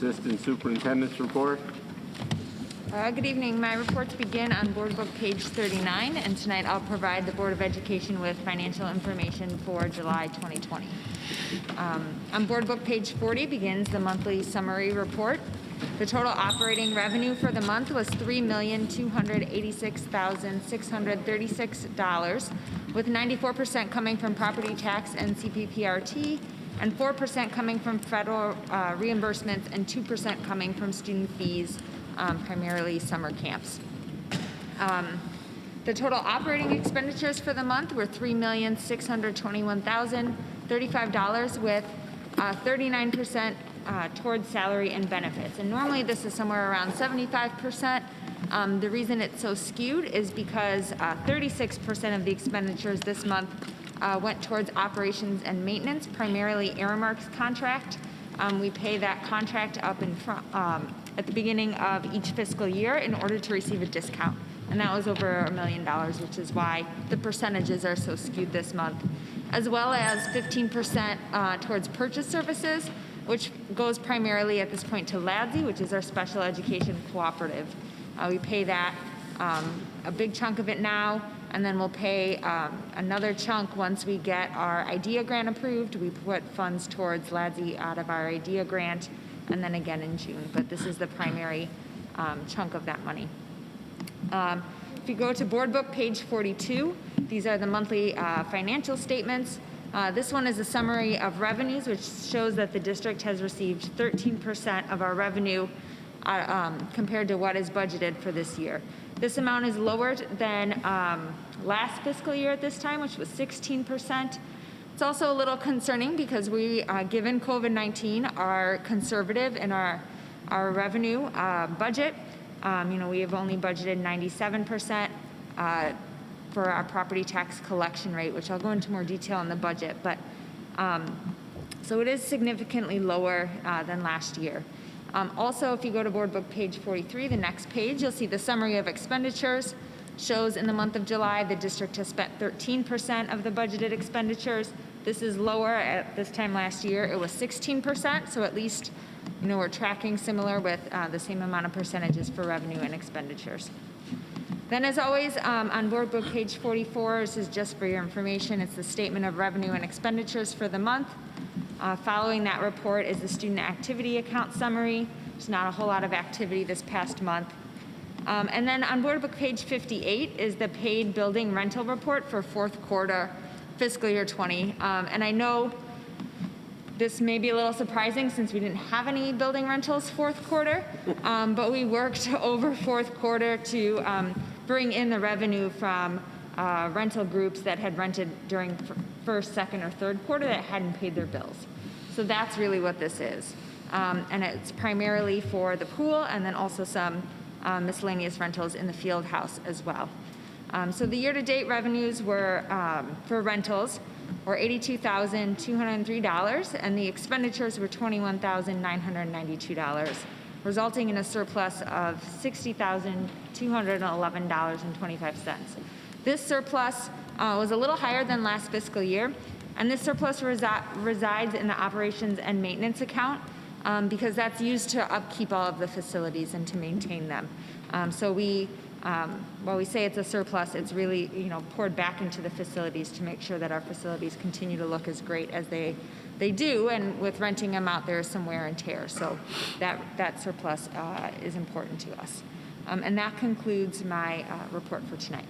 Assistant Superintendent's report. Good evening. My reports begin on Board Book page 39, and tonight I'll provide the Board of Education with financial information for July 2020. On Board Book page 40 begins the monthly summary report. The total operating revenue for the month was $3,286,636, with 94% coming from property tax and CPPRT, and 4% coming from federal reimbursements, and 2% coming from student fees, primarily summer camps. The total operating expenditures for the month were $3,621,035, with 39% towards salary and benefits. And normally this is somewhere around 75%. The reason it's so skewed is because 36% of the expenditures this month went towards operations and maintenance, primarily Aramark's contract. We pay that contract up in front at the beginning of each fiscal year in order to receive a discount. And that was over $1 million, which is why the percentages are so skewed this month. As well as 15% towards purchase services, which goes primarily at this point to LADSI, which is our special education cooperative. We pay that, a big chunk of it now, and then we'll pay another chunk once we get our IDEA grant approved. We put funds towards LADSI out of our IDEA grant, and then again in June. But this is the primary chunk of that money. If you go to Board Book page 42, these are the monthly financial statements. This one is a summary of revenues, which shows that the district has received 13% of our revenue compared to what is budgeted for this year. This amount is lower than last fiscal year at this time, which was 16%. It's also a little concerning because we, given COVID-19, are conservative in our revenue budget. We have only budgeted 97% for our property tax collection rate, which I'll go into more detail in the budget. But so it is significantly lower than last year. Also, if you go to Board Book page 43, the next page, you'll see the summary of expenditures. Shows in the month of July, the district has spent 13% of the budgeted expenditures. This is lower. At this time last year, it was 16%. So at least, we're tracking similar with the same amount of percentages for revenue and expenditures. Then, as always, on Board Book page 44, this is just for your information. It's the statement of revenue and expenditures for the month. Following that report is the student activity account summary. There's not a whole lot of activity this past month. And then on Board Book page 58 is the paid building rental report for fourth quarter fiscal year 20. And I know this may be a little surprising since we didn't have any building rentals fourth quarter, but we worked over fourth quarter to bring in the revenue from rental groups that had rented during first, second, or third quarter that hadn't paid their bills. So that's really what this is. And it's primarily for the pool and then also some miscellaneous rentals in the field house as well. So the year-to-date revenues were for rentals were $82,203, and the expenditures were $21,992, resulting in a surplus of $60,211.25. This surplus was a little higher than last fiscal year, and this surplus resides in the operations and maintenance account because that's used to upkeep all of the facilities and to maintain them. So while we say it's a surplus, it's really poured back into the facilities to make sure that our facilities continue to look as great as they do. And with renting them out, there is some wear and tear. So that surplus is important to us. And that concludes my report for tonight.